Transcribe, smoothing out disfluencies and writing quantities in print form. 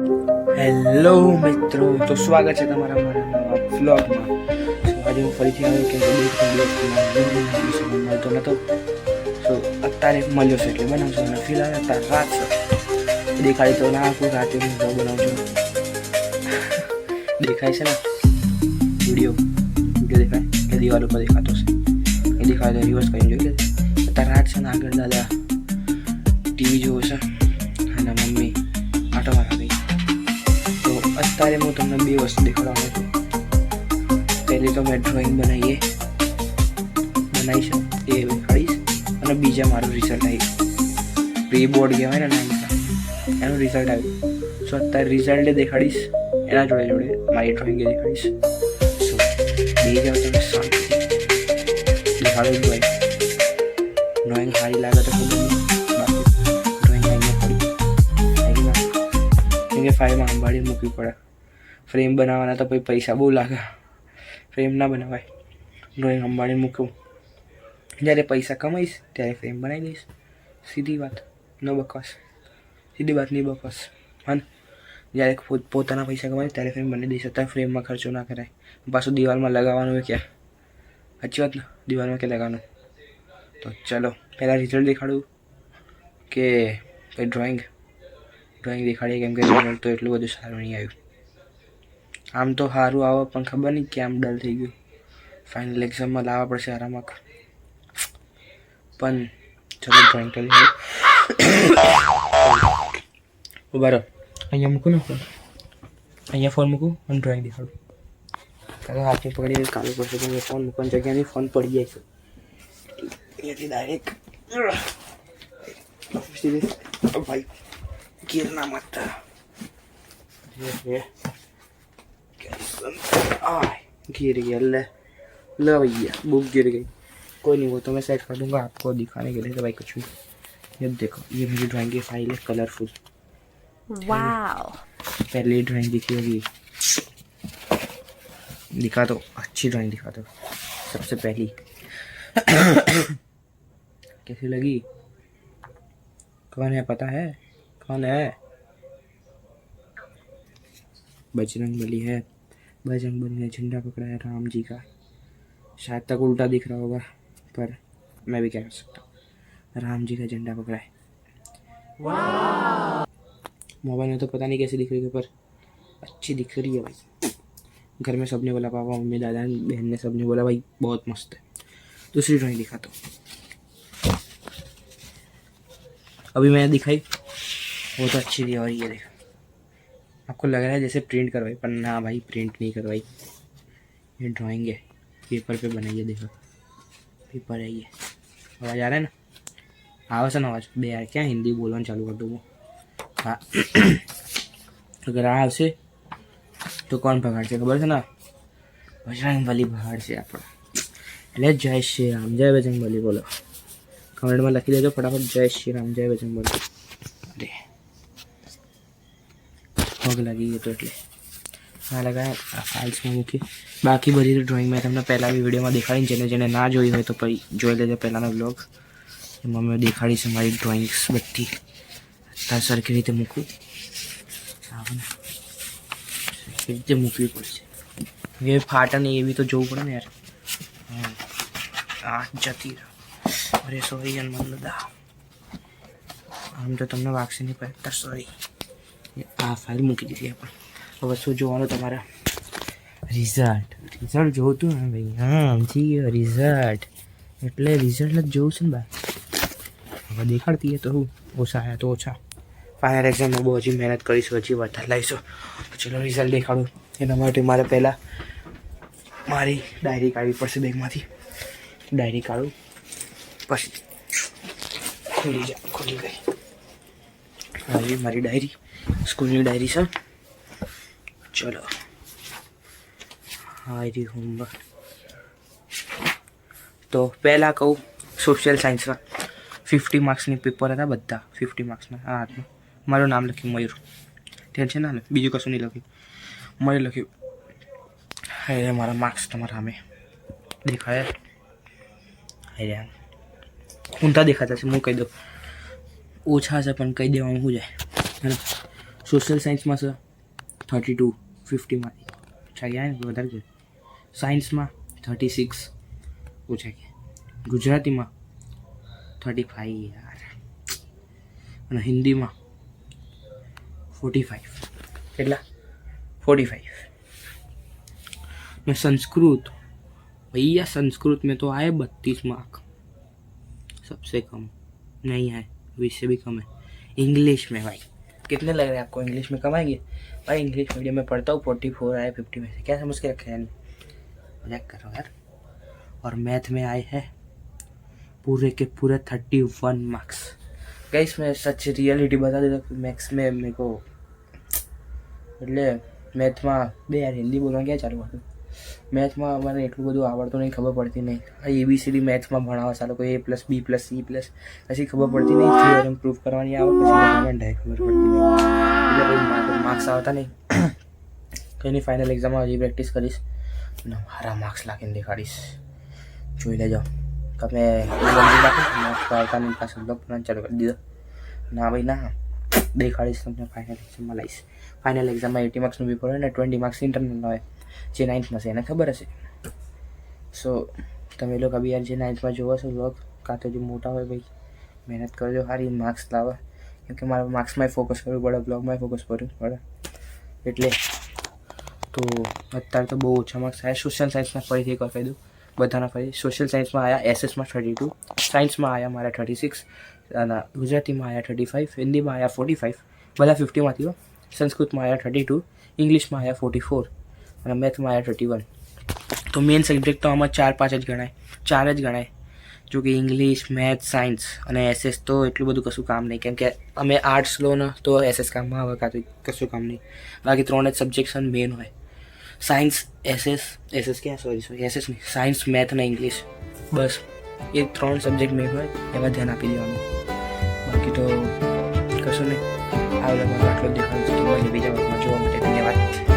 Hello મિત્રો, તો સ્વાગત છે તમારા મારા નવા વ્લોગમાં. આજે હું ફરીથી આવ્યો કે સમય મળતો નહોતો, તો અત્યારે મળ્યો છે એટલે બનાવશું. અને ફિલહાલ અત્યારે રાત છે, દેખાડી તો ના આપું, રાતે હું વ્લોગ બનાવું છું. દેખાય છે ને વિડીયો દેખાય કે દિવાલ ઉપર દેખાતો છે? એ દેખાય તો રિવર્સ કરીને જોઈ લે. અત્યારે રાત છે ને, આગળ દાદા ટીવી જોવે છે અને મમ્મી આટો મારા ગઈ. તો અત્યારે હું તમને બે વસ્તુ દેખાડવાનું છું. પહેલી તો મેં ડ્રોઈંગ બનાવી છે, એ દેખાડીશ. અને બીજા મારું રિઝલ્ટ આવ્યું, પ્રી બોર્ડ કહેવાય ને 9th એનું રિઝલ્ટ આવ્યું. સો અત્યારે રિઝલ્ટ દેખાડીશ, એના જોડે જોડે મારી ડ્રોઈંગ દેખાડીશ. સો બે જાવ તમે શાંતિ દેખાડો ડ્રોઈંગ. ડ્રોઈંગ સારી લાગે તો ખબર નહીં, ડ્રોઈંગ અહીંયા પડી કેમ કે ફાઇલમાં સંભાળી મૂકવી પડે. ફ્રેમ બનાવવાના તો પછી પૈસા બહુ લાગે, ફ્રેમ ના બનાવાય. ડ્રોઈંગ સંભાળીને મૂકવું, જ્યારે પૈસા કમાઈશ ત્યારે ફ્રેમ બનાવી દઈશ. સીધી વાત, ન બકવાસ, સીધી વાત નહીં બકવાસ. હા ને, જ્યારે પોતાના પૈસા કમાઈશ ત્યારે ફ્રેમ બનાવી દઈશ. અત્યારે ફ્રેમમાં ખર્ચો ના કરાય. પાછું દિવાલમાં લગાવવાનું હોય ક્યાં? સાચી વાત ને, દિવાલમાં ક્યાં લગાવવાનું? તો ચલો પહેલાં રિઝલ્ટ દેખાડું કે પછી ડ્રોઈંગ દેખાડીએ, કેમ કે રિઝલ્ટ તો એટલું બધું સારું નહીં આવ્યું. આમ તો સારું આવે પણ ખબર નહીં કે આમ ડલ થઈ ગયું. ફાઇનલ એક્ઝામમાં લાવવા પડશે સારા માર્ક. પણ ચલો ડ્રોઈંગ કરી ઉભા રહો, અહીંયા મૂકું ને ફોન, અહીંયા ફોન મૂકું અને ડ્રોઈંગ દેખાડું. કાલે હાથની પકડી કાલે પડશે, કેમ કે ફોન મૂકવાની જગ્યા નહીં, ફોન પડી જાય છે અહીંયાથી ડાયરેક્ટ. ભાઈ ગીરના માતા गिर गया, ले भैया बुक गिर गई. कोई नहीं, वो तो मैं सेट कर दूंगा आपको दिखाने के लिए. तो भाई कुछ भी, ये देखो, ये मेरी ड्राइंग की फाइल है, कलरफुल. वाओ, पहली ड्राइंग दिखी होगी, दिखा दो अच्छी ड्राइंग दिखा दो सबसे पहली. कैसी लगी? कौन है पता है? कौन है? बजरंगबली है. बजरंगबली ने झंडा पकड़ा है राम जी का. शायद तक उल्टा दिख रहा होगा, पर मैं भी क्या कर सकता हूँ. राम जी का झंडा पकड़ा है. मोबाइल में तो पता नहीं कैसी दिख रही है, पर अच्छी दिख रही है भाई. घर में सबने बोला, पापा मम्मी दादा बहन ने सबने बोला भाई बहुत मस्त है. दूसरी ड्राइंग दिखाता हूँ. अभी मैंने दिखाई, वो तो अच्छी थी. और ये देखो, आपको लग रहा है जैसे प्रिंट करवाई, पर ना भाई प्रिंट नहीं करवाई. ये ड्राइंग है, पेपर पे बनाई है. देखो पेपर है ये. आवाज़ आ रहा है ना? आवाज़ से ना आवाज़ बे यार, क्या हिंदी बोलना चालू कर दूँ. हाँ, अगर आवશે તો કોણ ભગાડશે ખબર છે ને? બજરંગબલી ભગાડશે આપણો. એટલે જય શ્રી રામ, જય બજરંગબલી બોલો. કમેન્ટમાં લખી દેજો ફટાફટ, જય શ્રી રામ, જય બજરંગબલી. અરે પગ લાગી ગયો તો એટલે આ લગાવ્યા. આ ફાઇલ્સમાં મૂકી. બાકી બધી ડ્રોઈંગ મેં તમને પહેલાં બી વિડીયોમાં દેખાડી. જેને ના જોઈ હોય તો પછી જોઈ લેજો પહેલાંનો બ્લોગ. એમાં મેં દેખાડી છે મારી ડ્રોઈંગ્સ બધી. અત્યારે સરખી રીતે મૂકું, સરખી રીતે મૂકવી પડશે. એ ફાટા નહીં એવી તો જોવું પડે ને યાર. હા જતી રહો. અરે સોરી હનુમાન દાદા, આમ તો તમને વાગશે નહીં, પણ સોરી. આ ફાઇલ મૂકી દીધી આપણે. હવે શું જોવાનું તમારે? રિઝલ્ટ જોતું ને ભાઈ? હા સમજી ગયો, રિઝલ્ટ એટલે રિઝલ્ટ જ જોવું છે ને ભાઈ. હવે દેખાડતી તો હું ઓછા આવ્યા તો ઓછા. ફાઇનલ એક્ઝામમાં બહુ હજી મહેનત કરીશું, હજી વધારે લાવીશું. ચલો રિઝલ્ટ દેખાડું. એના માટે મારે પહેલાં મારી ડાયરી કાઢવી પડશે બેગમાંથી. ડાયરી કાઢું પછી ખુલી ગઈ. આવી મારી ડાયરી, સ્કૂલની ડાયરી છે. ચલો હારી હોમવર્ક. તો પહેલાં કહું, સોશિયલ સાયન્સમાં 50 માર્ક્સની પેપર હતા, બધા 50 માર્ક્સના. આ હાથમાં મારું નામ લખ્યું મયુર. ટેન્શન ના લે, બીજું કશું નહીં લખ્યું, મયુર લખ્યું. હા મારા માર્ક્સ તમારા સામે દેખાય. હા ઊંધા દેખાતા છે, હું કહી દઉં. ઓછા છે પણ કહી દેવાનું શું જાય. સોશિયલ સાયન્સમાં છે 32 50માંથી ઓછા ગયા ને વધારે છે. સાયન્સમાં 36 ઓછા ગયા. ગુજરાતીમાં 35 યાર. અને હિન્દીમાં 45. કેટલા? 45. मैं संस्कृत, भैया संस्कृत में तो आए 32 मार्क, सबसे कम नहीं आए, इससे भी कम है. इंग्लिश में भाई कितने लग रहे हैं आपको? इंग्लिश में कम आएंगे भाई? इंग्लिश मीडियम में पढ़ता हूँ, 44 आए 50 में से. क्या समझ के रखे हैं? मजाक कर रहा हूँ यार. और मैथ में आए हैं पूरे के पूरे 31 मार्क्स. गाइस मैं सच रियलिटी बता देता हूँ. मैथ्स में मेरे को એટલે મેથમાં બે યાર હિન્દી બોલવા ક્યાં ચાલુ હતું. મેથમાં મને એટલું બધું આવડતું નહીં, ખબર પડતી નહીં. આ ABCD મેથ્સમાં ભણાવવા ચાલો કોઈ A+B+C+, પછી ખબર પડતી નહીં. થિયરમ પ્રૂફ કરવાની આવે પછી ગવર્મેન્ટ ખબર પડતી નહીં, એટલે કોઈ માર્ક્સ આવતા નહીં. કંઈ નહીં, ફાઇનલ એક્ઝામમાં હજી પ્રેક્ટિસ કરીશ અને મારા માર્ક્સ લાગીને દેખાડીશ. જોઈ લેજો. તમે માર્ક્સ આવતા નહીં પાછળ બ્લોગ બનાવવાનું ચાલુ કરી દીધો. ના ભાઈ ના, દેખાડીશ તમને. ફાઇનલ એક્ઝામમાં લાવીશ. ફાઇનલ એક્ઝામમાં 80 માર્ક્સનું પેપર હોય ને 20 માર્ક્સ ઇન્ટરનલ હોય. જે 9થમાં છે એને ખબર હશે. સો તમે લોકો બી યાર જે 9થમાં જોવો છો બ્લોગ, કાં તો જે મોટા હોય ભાઈ મહેનત કરજો સારી, માર્ક્સ લાવવા. કેમ કે મારે માર્ક્સમાં ફોકસ કરવું પડે, બ્લોગમાં ફોકસ કરવું પડે. એટલે તો અત્યારે તો બહુ ઓછા માર્ક્સ આવ્યા. સોશિયલ સાયન્સમાં ફરીથી એક કહી દઉં બધાના ફરી. સોશિયલ સાયન્સમાં આવ્યા SS માં 32, સાયન્સમાં આવ્યા મારા 36, અને ગુજરાતીમાં આવ્યા 35, હિન્દીમાં આવ્યા 45, બધા 50માંથી હો. સંસ્કૃતમાં આવ્યા 32, ઇંગ્લિશમાં આવ્યા 44 અને મેથમાં આવ્યા 31. તો મેઇન સબ્જેક્ટ તો આમાં 4-5 જ ગણાય, 4 જ ગણાય. જો કે ઇંગ્લિશ, મેથ, સાયન્સ અને SS તો એટલું બધું કશું કામ નહીં. કેમ કે અમે આર્ટ્સ લો ને તો SS કામમાં આવે, કાં તો કશું કામ નહીં. બાકી 3 જ સબ્જેક્ટ મેઇન હોય. સાયન્સ, SS ક્યાં સોરી SS નહીં, સાયન્સ, મેથ અને ઇંગ્લિશ, બસ એ 3 સબ્જેક્ટ મેઇન હોય, એમાં ધ્યાન આપી દેવાનું. બાકી તો કશું નહીં. આ લોકો આટલો જ દેખાડું છું. બીજા વર્ગમાં જોવા માટે ધન્યવાદ.